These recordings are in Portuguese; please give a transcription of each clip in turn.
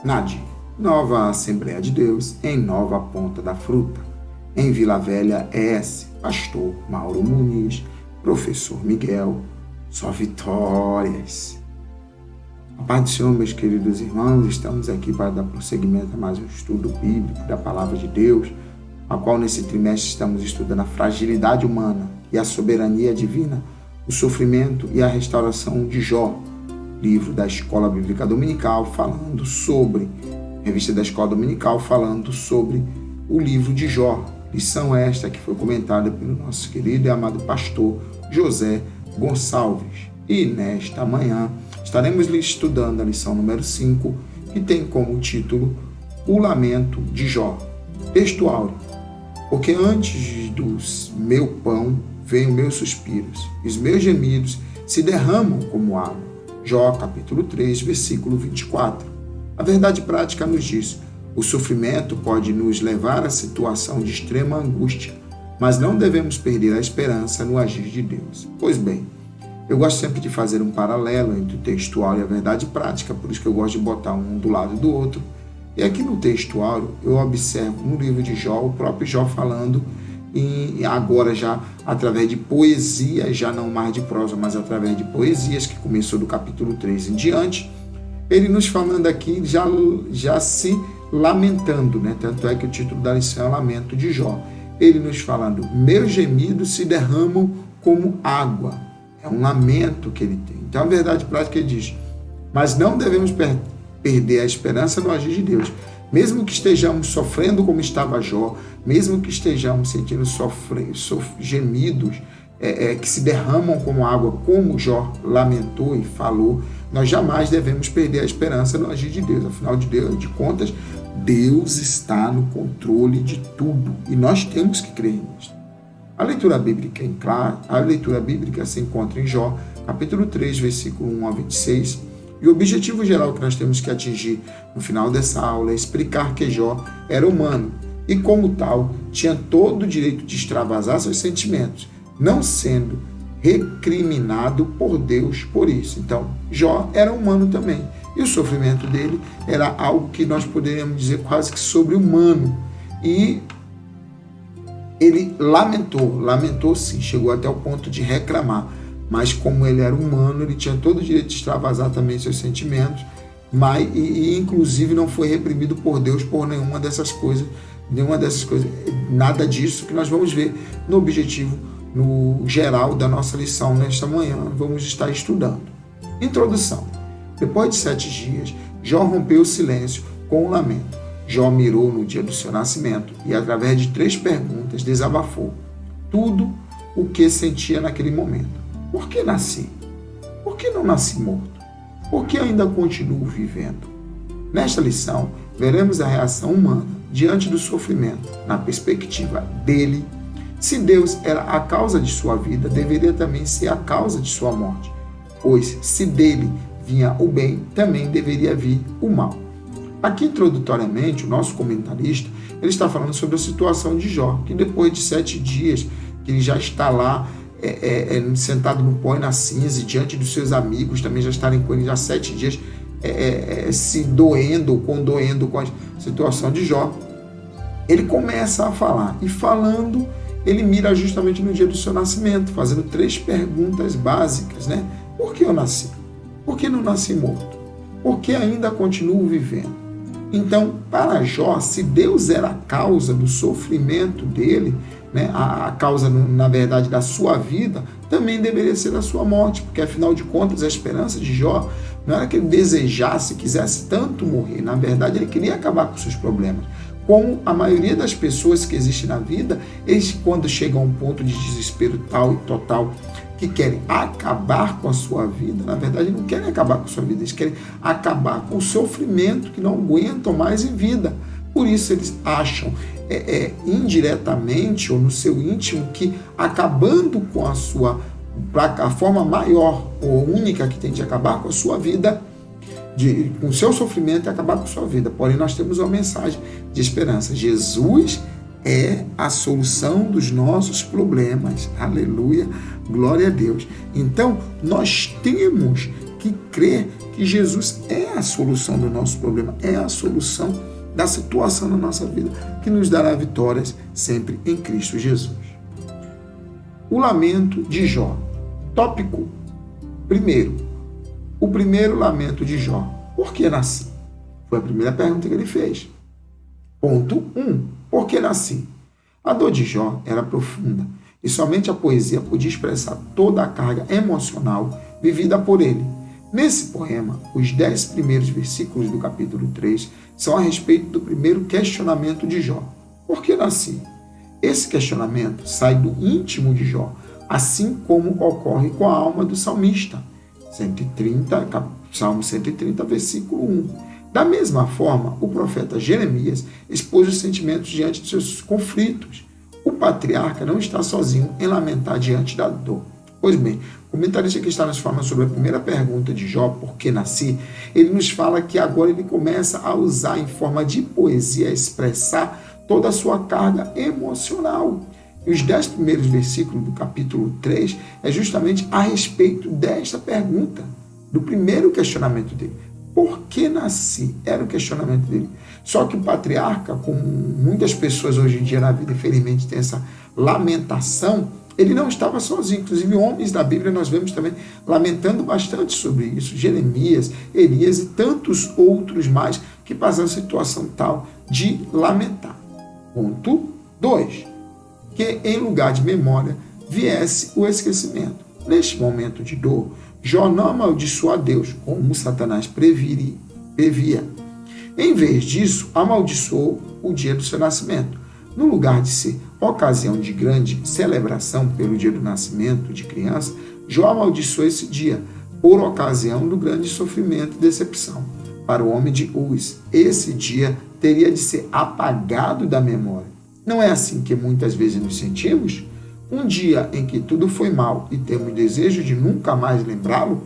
NAD, Nova Assembleia de Deus, em Nova Ponta da Fruta. Em Vila Velha, ES, Pastor Mauro Muniz, Professor Miguel, só vitórias. A paz do Senhor, meus queridos irmãos, estamos aqui para dar prosseguimento a mais um estudo bíblico da Palavra de Deus, a qual nesse trimestre estamos estudando a fragilidade humana e a soberania divina, o sofrimento e a restauração de Jó, livro da Escola Bíblica Dominical, falando sobre, revista da Escola Dominical, falando sobre o livro de Jó, lição esta que foi comentada pelo nosso querido e amado pastor José Gonçalves. E nesta manhã estaremos estudando a lição número 5, que tem como título O Lamento de Jó. Texto áureo. Porque antes do meu pão vêm os meus suspiros, e os meus gemidos se derramam como água. Jó, capítulo 3, versículo 24. A verdade prática nos diz: o sofrimento pode nos levar à situação de extrema angústia, mas não devemos perder a esperança no agir de Deus. Pois bem, eu gosto sempre de fazer um paralelo entre o texto áureo e a verdade prática, por isso que eu gosto de botar um do lado do outro. E aqui no texto áureo, eu observo no livro de Jó, o próprio Jó falando, e agora já através de poesia, já não mais de prosa, mas através de poesias, que começou do capítulo 3 em diante, ele nos falando aqui, já se lamentando, né? Tanto é que o título da lição é Lamento de Jó. Ele nos falando, meus gemidos se derramam como água. É um lamento que ele tem. Então, a verdade prática ele diz, mas não devemos perder a esperança no agir de Deus. Mesmo que estejamos sofrendo como estava Jó, mesmo que estejamos sentindo gemidos que se derramam como água, como Jó lamentou e falou, nós jamais devemos perder a esperança no agir de Deus. Afinal de contas, Deus está no controle de tudo e nós temos que crer nisso. A leitura bíblica se encontra em Jó, capítulo 3, versículo 1 a 26, e o objetivo geral que nós temos que atingir no final dessa aula é explicar que Jó era humano e, como tal, tinha todo o direito de extravasar seus sentimentos, não sendo recriminado por Deus por isso. Então, Jó era humano também, e o sofrimento dele era algo que nós poderíamos dizer quase que sobre-humano, e ele lamentou sim, chegou até o ponto de reclamar, mas como ele era humano, ele tinha todo o direito de extravasar também seus sentimentos, e inclusive não foi reprimido por Deus por nenhuma dessas coisas, nada disso que nós vamos ver no objetivo, no geral da nossa lição nesta manhã, vamos estar estudando. Introdução. Depois de 7 dias, Jó rompeu o silêncio com um lamento. Jó mirou no dia do seu nascimento e, através de 3 perguntas, desabafou tudo o que sentia naquele momento. Por que nasci? Por que não nasci morto? Por que ainda continuo vivendo? Nesta lição, veremos a reação humana diante do sofrimento, na perspectiva dele. Se Deus era a causa de sua vida, deveria também ser a causa de sua morte, pois se dele vinha o bem, também deveria vir o mal. Aqui, introdutoriamente, o nosso comentarista ele está falando sobre a situação de Jó, que depois de 7 dias, que ele já está lá sentado no pó e na cinza, e diante dos seus amigos também já estarem com ele já 7 dias, se condoendo com a situação de Jó, ele começa a falar, e falando, ele mira justamente no dia do seu nascimento, fazendo 3 perguntas básicas, né? Por que eu nasci? Por que não nasci morto? Por que ainda continuo vivendo? Então, para Jó, se Deus era a causa do sofrimento dele, né, a causa, na verdade, da sua vida, também deveria ser da sua morte, porque, afinal de contas, a esperança de Jó não era que ele desejasse, quisesse tanto morrer. Na verdade, ele queria acabar com seus problemas. Como a maioria das pessoas que existem na vida, eles, quando chegam a um ponto de desespero tal e total, que querem acabar com a sua vida, na verdade não querem acabar com a sua vida, eles querem acabar com o sofrimento que não aguentam mais em vida. Por isso eles acham indiretamente ou no seu íntimo que acabando com a forma maior ou única que tem de acabar com a sua vida, com o seu sofrimento, e acabar com a sua vida. Porém, nós temos uma mensagem de esperança. Jesus é a solução dos nossos problemas. Aleluia, glória a Deus. Então, nós temos que crê que Jesus é a solução do nosso problema, é a solução da situação na nossa vida, que nos dará vitórias sempre em Cristo Jesus. O lamento de Jó. Tópico 1. O primeiro lamento de Jó. Por que nasci? Foi a primeira pergunta que ele fez. Ponto 1. Por que nasci? A dor de Jó era profunda e somente a poesia podia expressar toda a carga emocional vivida por ele. Nesse poema, os 10 primeiros versículos do capítulo 3 são a respeito do primeiro questionamento de Jó. Por que nasci? Esse questionamento sai do íntimo de Jó, assim como ocorre com a alma do salmista. Salmo 130, versículo 1. Da mesma forma, o profeta Jeremias expôs os sentimentos diante de seus conflitos. O patriarca não está sozinho em lamentar diante da dor. Pois bem, o comentarista que está nos falando sobre a primeira pergunta de Jó, por que nasci, ele nos fala que agora ele começa a usar em forma de poesia, a expressar toda a sua carga emocional. E os 10 primeiros versículos do capítulo 3 é justamente a respeito desta pergunta, do primeiro questionamento dele. Por que nasci? Era o questionamento dele. Só que o patriarca, como muitas pessoas hoje em dia na vida, infelizmente, tem essa lamentação, ele não estava sozinho. Inclusive, homens da Bíblia nós vemos também lamentando bastante sobre isso. Jeremias, Elias e tantos outros mais que passaram situação tal de lamentar. Ponto 2. Que em lugar de memória viesse o esquecimento. Neste momento de dor, Jó não amaldiçoou a Deus, como Satanás previa. Em vez disso, amaldiçoou o dia do seu nascimento. No lugar de ser ocasião de grande celebração pelo dia do nascimento de criança, Jó amaldiçoou esse dia por ocasião do grande sofrimento e decepção. Para o homem de Uz, esse dia teria de ser apagado da memória. Não é assim que muitas vezes nos sentimos? Um dia em que tudo foi mal e temos desejo de nunca mais lembrá-lo?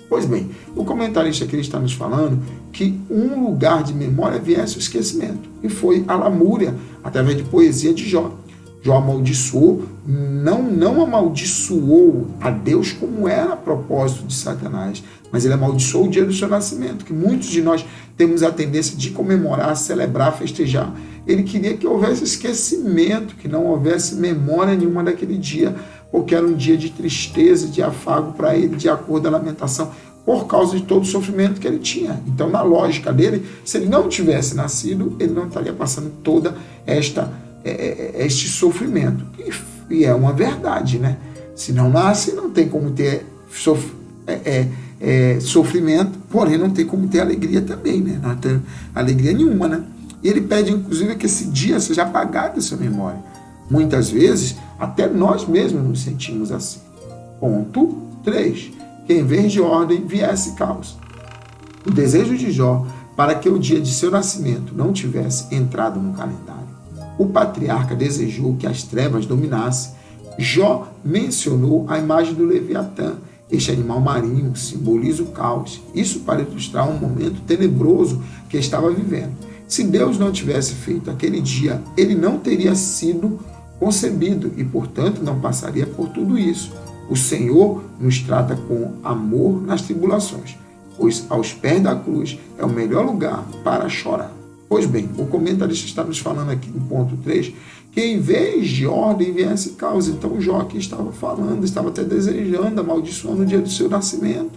Pois bem, o comentarista aqui está nos falando que um lugar de memória viesse o esquecimento. E foi a lamúria, através de poesia de Jó. Jó amaldiçoou, não amaldiçoou a Deus como era a propósito de Satanás, mas ele amaldiçoou o dia do seu nascimento, que muitos de nós temos a tendência de comemorar, celebrar, festejar. Ele queria que houvesse esquecimento, que não houvesse memória nenhuma daquele dia, porque era um dia de tristeza, de afago para ele, de acordo da lamentação, por causa de todo o sofrimento que ele tinha. Então, na lógica dele, se ele não tivesse nascido, ele não estaria passando toda este sofrimento. E é uma verdade, né? Se não nasce, não tem como ter sofrimento, porém não tem como ter alegria também, né? Não tem alegria nenhuma, né? E ele pede, inclusive, que esse dia seja apagado da sua memória. Muitas vezes, até nós mesmos nos sentimos assim. Ponto 3. Que em vez de ordem, viesse caos. O desejo de Jó para que o dia de seu nascimento não tivesse entrado no calendário. O patriarca desejou que as trevas dominassem. Jó mencionou a imagem do Leviatã. Este animal marinho simboliza o caos. Isso para ilustrar um momento tenebroso que estava vivendo. Se Deus não tivesse feito aquele dia, ele não teria sido concebido e, portanto, não passaria por tudo isso. O Senhor nos trata com amor nas tribulações, pois aos pés da cruz é o melhor lugar para chorar. Pois bem, o comentarista está nos falando aqui no ponto 3, que em vez de ordem viesse caos. Então Jó aqui estava falando, estava até desejando, amaldiçoando o dia do seu nascimento,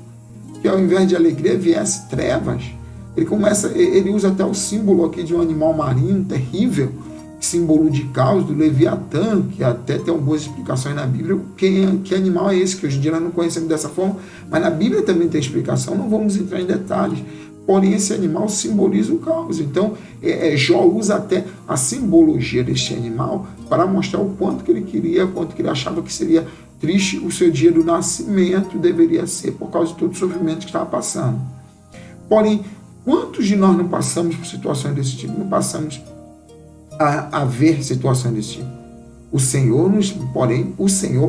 que ao invés de alegria viesse trevas. Ele usa até o símbolo aqui de um animal marinho terrível, símbolo de caos, do Leviatã, que até tem algumas explicações na Bíblia, que animal é esse, que hoje em dia nós não conhecemos dessa forma, mas na Bíblia também tem explicação, não vamos entrar em detalhes, porém esse animal simboliza o caos. Então Jó usa até a simbologia deste animal para mostrar o quanto que ele queria, quanto que ele achava que seria triste o seu dia do nascimento deveria ser, por causa de todo o sofrimento que estava passando. Porém, quantos de nós não passamos por situações desse tipo? Não passamos a ver situações desse tipo. O Senhor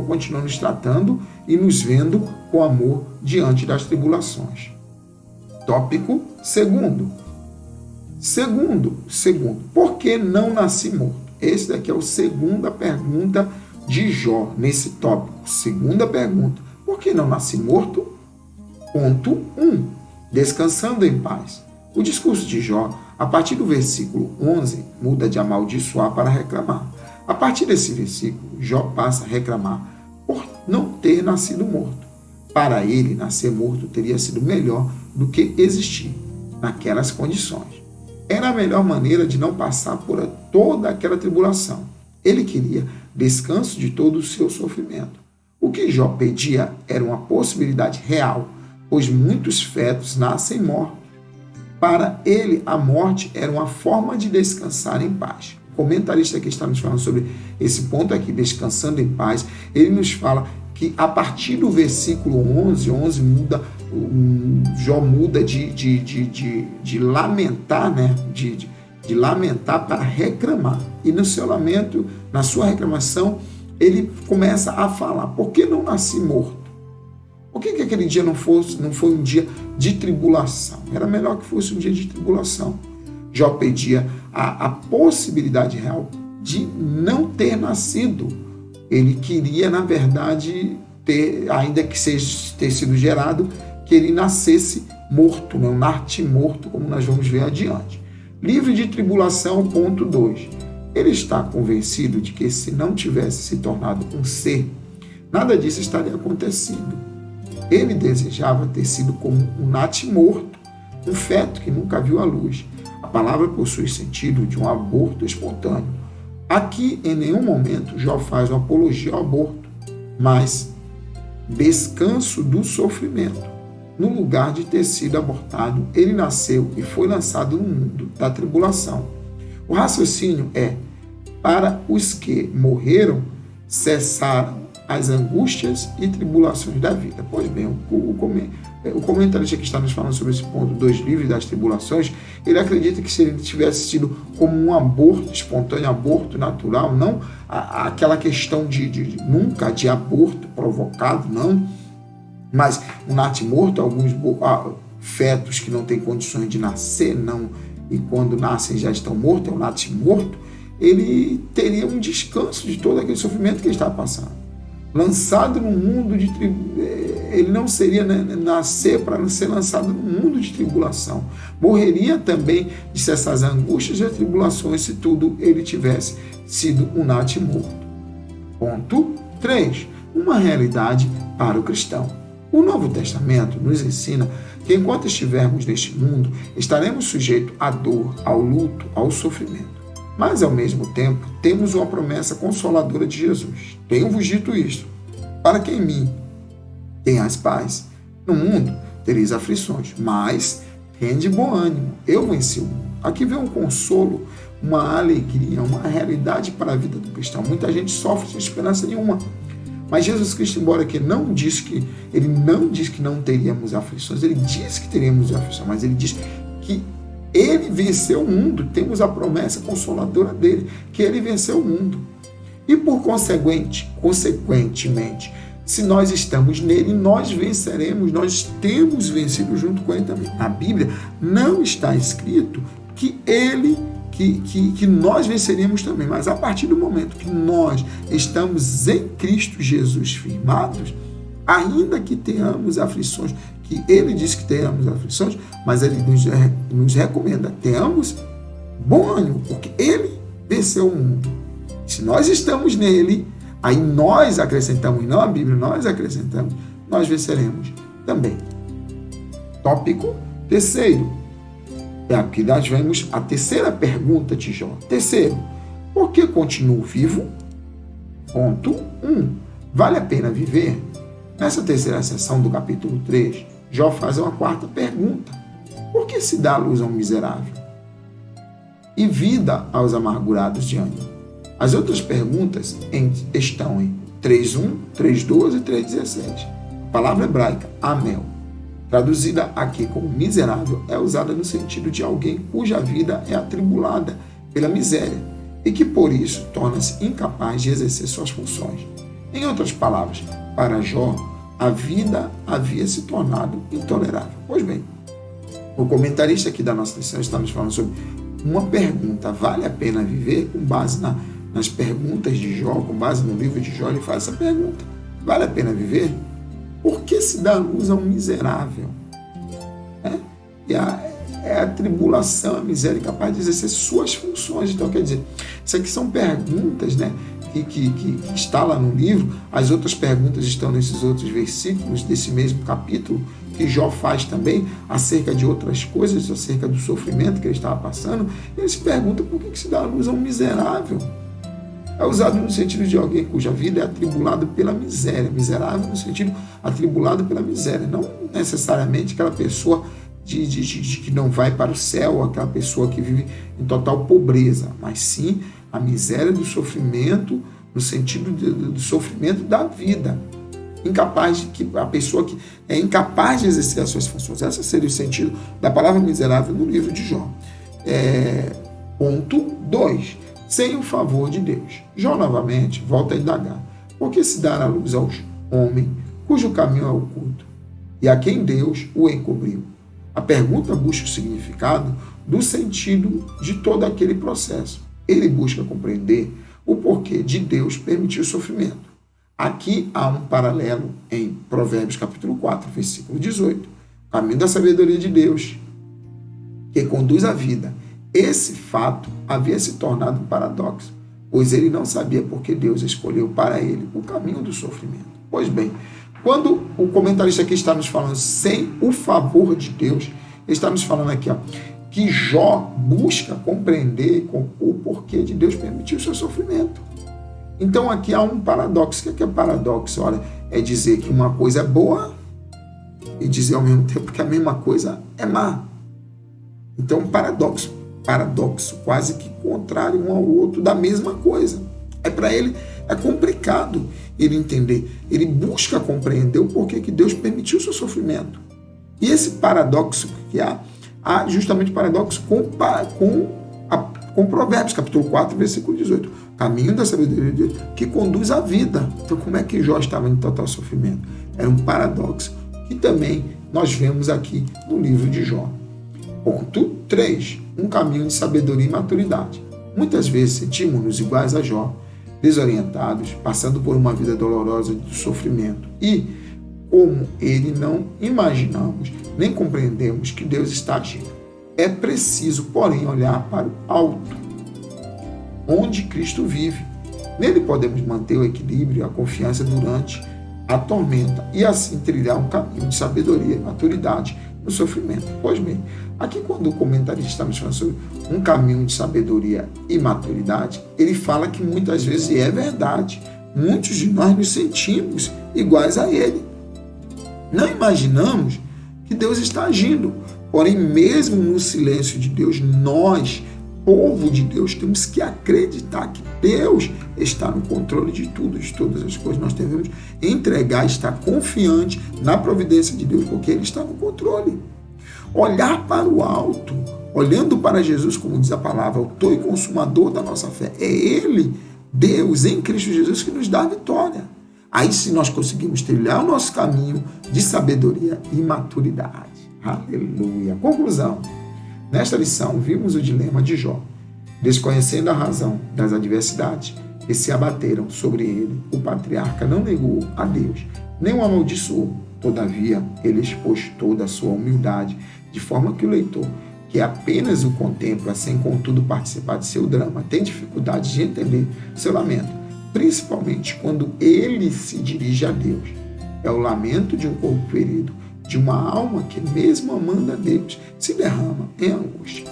continua nos tratando e nos vendo com amor diante das tribulações. Tópico 2. Segundo, por que não nasci morto? Esse daqui é a segunda pergunta de Jó nesse tópico. Segunda pergunta, por que não nasci morto? Ponto 1. Descansando em paz. O discurso de Jó, a partir do versículo 11, muda de amaldiçoar para reclamar. A partir desse versículo, Jó passa a reclamar por não ter nascido morto. Para ele, nascer morto teria sido melhor do que existir naquelas condições. Era a melhor maneira de não passar por toda aquela tribulação. Ele queria descanso de todo o seu sofrimento. O que Jó pedia era uma possibilidade real, pois muitos fetos nascem mortos. Para ele, a morte era uma forma de descansar em paz. O comentarista que está nos falando sobre esse ponto aqui, descansando em paz, ele nos fala que a partir do versículo 11 muda, Jó muda de lamentar, né? de lamentar para reclamar. E no seu lamento, na sua reclamação, ele começa a falar: por que não nasci morto? Por que aquele dia não foi um dia de tribulação? Era melhor que fosse um dia de tribulação. Jó pedia a possibilidade real de não ter nascido. Ele queria, na verdade, ainda que ter sido gerado, que ele nascesse morto, né? Um natimorto, como nós vamos ver adiante. Livre de tribulação, ponto 2. Ele está convencido de que se não tivesse se tornado um ser, nada disso estaria acontecido. Ele desejava ter sido como um natimorto, um feto que nunca viu a luz. A palavra possui sentido de um aborto espontâneo. Aqui, em nenhum momento, Jó faz uma apologia ao aborto, mas descanso do sofrimento. No lugar de ter sido abortado, ele nasceu e foi lançado no mundo da tribulação. O raciocínio é: para os que morreram, cessaram as angústias e tribulações da vida. Pois bem, o comentarista que está nos falando sobre esse ponto 2, livre das tribulações, ele acredita que se ele tivesse sido como um aborto espontâneo, aborto natural, não aquela questão nunca de aborto provocado, não, mas um natimorto, alguns fetos que não têm condições de nascer, não, e quando nascem já estão mortos, é um natimorto, ele teria um descanso de todo aquele sofrimento que ele está passando. Lançado no mundo de ele não seria, né, nascer para ser lançado no mundo de tribulação. Morreria também de cessar as angústias e as tribulações se tudo ele tivesse sido um natimorto. Ponto 3. Uma realidade para o cristão. O Novo Testamento nos ensina que enquanto estivermos neste mundo, estaremos sujeitos à dor, ao luto, ao sofrimento. Mas, ao mesmo tempo, temos uma promessa consoladora de Jesus. Tenho-vos dito isto, para que em mim tenhais paz. No mundo tereis aflições, mas tende bom ânimo. Eu venci o mundo. Aqui vem um consolo, uma alegria, uma realidade para a vida do cristão. Muita gente sofre sem esperança nenhuma. Mas Jesus Cristo, embora que ele não diz que não teríamos aflições, ele diz que teríamos aflições, mas ele diz que ele venceu o mundo. Temos a promessa consoladora dele, que ele venceu o mundo. E por consequentemente, se nós estamos nele, nós venceremos, nós temos vencido junto com ele também. Na Bíblia não está escrito que nós venceremos também, mas a partir do momento que nós estamos em Cristo Jesus firmados, ainda que tenhamos aflições, que ele diz que tenhamos aflições, mas ele nos recomenda: tenhamos bom ânimo, porque ele venceu o mundo. Se nós estamos nele, aí nós acrescentamos, não a Bíblia, nós acrescentamos, nós venceremos também. Tópico 3. Aqui nós vemos a terceira pergunta de Jó. Terceiro, por que continuo vivo? Ponto 1. Vale a pena viver? Nessa terceira sessão do capítulo 3, Jó faz uma quarta pergunta: por que se dá luz ao miserável e vida aos amargurados de ânimo? As outras perguntas estão em 3.1, 3.12 e 3.16. A palavra hebraica, amel, traduzida aqui como miserável, é usada no sentido de alguém cuja vida é atribulada pela miséria e que, por isso, torna-se incapaz de exercer suas funções. Em outras palavras, para Jó, a vida havia se tornado intolerável. Pois bem, o comentarista aqui da nossa lição está nos falando sobre uma pergunta: vale a pena viver? Com base nas perguntas de Jó, com base no livro de Jó, ele faz essa pergunta: vale a pena viver? Por que se dá luz a um miserável? É a tribulação, a miséria capaz de exercer suas funções. Então, quer dizer, isso aqui são perguntas, né, que está lá no livro. As outras perguntas estão nesses outros versículos desse mesmo capítulo, que Jó faz também acerca de outras coisas, acerca do sofrimento que ele estava passando. Ele se pergunta por que se dá luz a um miserável. É usado no sentido de alguém cuja vida é atribulada pela miséria. Miserável no sentido atribulado pela miséria. Não necessariamente aquela pessoa de que não vai para o céu, aquela pessoa que vive em total pobreza, mas sim a miséria do sofrimento, no sentido do sofrimento da vida. A pessoa que é incapaz de exercer as suas funções. Esse seria o sentido da palavra miserável no livro de Jó. Ponto 2. Sem o favor de Deus. Jó novamente volta a indagar. Por que se dar a luz ao homem cujo caminho é oculto e a quem Deus o encobriu? A pergunta busca o significado do sentido de todo aquele processo. Ele busca compreender o porquê de Deus permitir o sofrimento. Aqui há um paralelo em Provérbios capítulo 4, versículo 18. O caminho da sabedoria de Deus, que conduz à vida. Esse fato havia se tornado um paradoxo, pois ele não sabia por que Deus escolheu para ele o caminho do sofrimento. Pois bem, quando o comentarista aqui está nos falando sem o favor de Deus, ele está nos falando aqui, que Jó busca compreender o porquê de Deus permitir o seu sofrimento. Então aqui há um paradoxo. O que é paradoxo? Olha, é dizer que uma coisa é boa e dizer ao mesmo tempo que a mesma coisa é má. Então paradoxo, quase que contrário um ao outro da mesma coisa. Para ele é complicado ele entender. Ele busca compreender o porquê que Deus permitiu o seu sofrimento. E esse paradoxo que há justamente paradoxo com Provérbios, capítulo 4, versículo 18. Caminho da sabedoria de Deus que conduz à vida. Então, como é que Jó estava em total sofrimento? Era um paradoxo que também nós vemos aqui no livro de Jó. Ponto 3. Um caminho de sabedoria e maturidade. Muitas vezes sentimos-nos iguais a Jó, desorientados, passando por uma vida dolorosa de sofrimento. E, como ele, não imaginamos nem compreendemos que Deus está agindo. É preciso, porém, olhar para o alto, onde Cristo vive. Nele podemos manter o equilíbrio e a confiança durante a tormenta e assim trilhar um caminho de sabedoria e maturidade no sofrimento. Pois bem, aqui quando o comentarista está nos falando sobre um caminho de sabedoria e maturidade, ele fala que muitas vezes, e é verdade, muitos de nós nos sentimos iguais a ele. Não imaginamos que Deus está agindo. Porém, mesmo no silêncio de Deus, nós, povo de Deus, temos que acreditar que Deus está no controle de tudo, de todas as coisas. Nós devemos entregar, estar confiante na providência de Deus, porque Ele está no controle. Olhar para o alto, olhando para Jesus, como diz a palavra, autor e consumador da nossa fé. É Ele, Deus, em Cristo Jesus, que nos dá a vitória. Aí sim nós conseguimos trilhar o nosso caminho de sabedoria e maturidade. Aleluia. Conclusão. Nesta lição, vimos o dilema de Jó. Desconhecendo a razão das adversidades que se abateram sobre ele, o patriarca não negou a Deus, nem o amaldiçoou. Todavia, ele expôs toda a sua humildade, de forma que o leitor, que apenas o contempla, sem contudo participar de seu drama, tem dificuldade de entender seu lamento, principalmente quando ele se dirige a Deus. É o lamento de um corpo ferido, de uma alma que, mesmo amando a Deus, se derrama em angústia.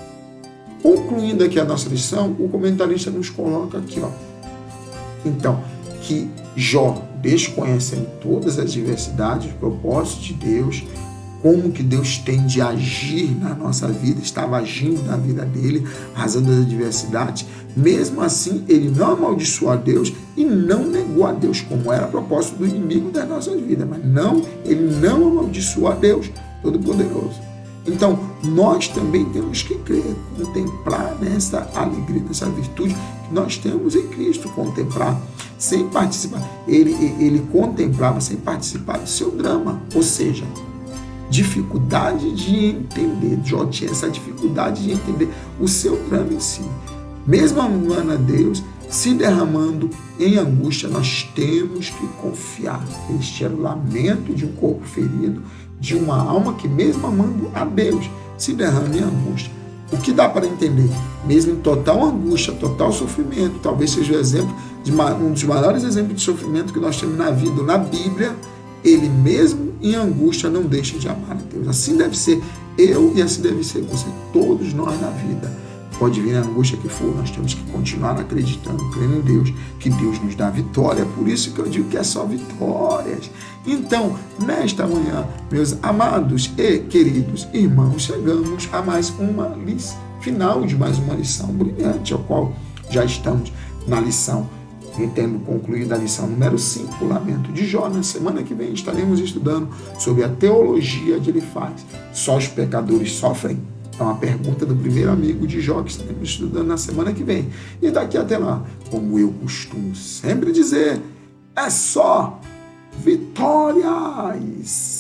Concluindo aqui a nossa lição, o comentarista nos coloca aqui, então, que Jó, desconhecendo todas as diversidades, os propósitos de Deus, como que Deus tem de agir na nossa vida, estava agindo na vida dele, razão das adversidades. Mesmo assim, ele não amaldiçoou a Deus e não negou a Deus, como era a propósito do inimigo das nossas vidas. Mas não, ele não amaldiçoou a Deus Todo-Poderoso. Então, nós também temos que crer, contemplar nessa alegria, nessa virtude que nós temos em Cristo, contemplar sem participar. Ele contemplava sem participar do seu drama, ou seja, dificuldade de entender. Jó tinha essa dificuldade de entender o seu drama em si. Mesmo amando a Deus, se derramando em angústia, nós temos que confiar. Este era o lamento de um corpo ferido, de uma alma que, mesmo amando a Deus, se derrama em angústia. O que dá para entender? Mesmo em total angústia, total sofrimento, talvez seja o exemplo de um dos maiores exemplos de sofrimento que nós temos na vida, na Bíblia, ele mesmo em angústia não deixa de amar a Deus. Assim deve ser eu e assim deve ser você. Todos nós na vida. Pode vir a angústia que for, nós temos que continuar acreditando, crendo em Deus, que Deus nos dá vitória. Por isso que eu digo que é só vitórias. Então, nesta manhã, meus amados e queridos irmãos, chegamos a mais uma final de mais uma lição brilhante, ao qual já estamos na lição, tendo concluído a lição número 5, o Lamento de Jó. Na semana que vem estaremos estudando sobre a teologia de Elifaz. Só os pecadores sofrem? É uma pergunta do primeiro amigo de Jó que estaremos estudando na semana que vem. E daqui até lá, como eu costumo sempre dizer, é só vitórias!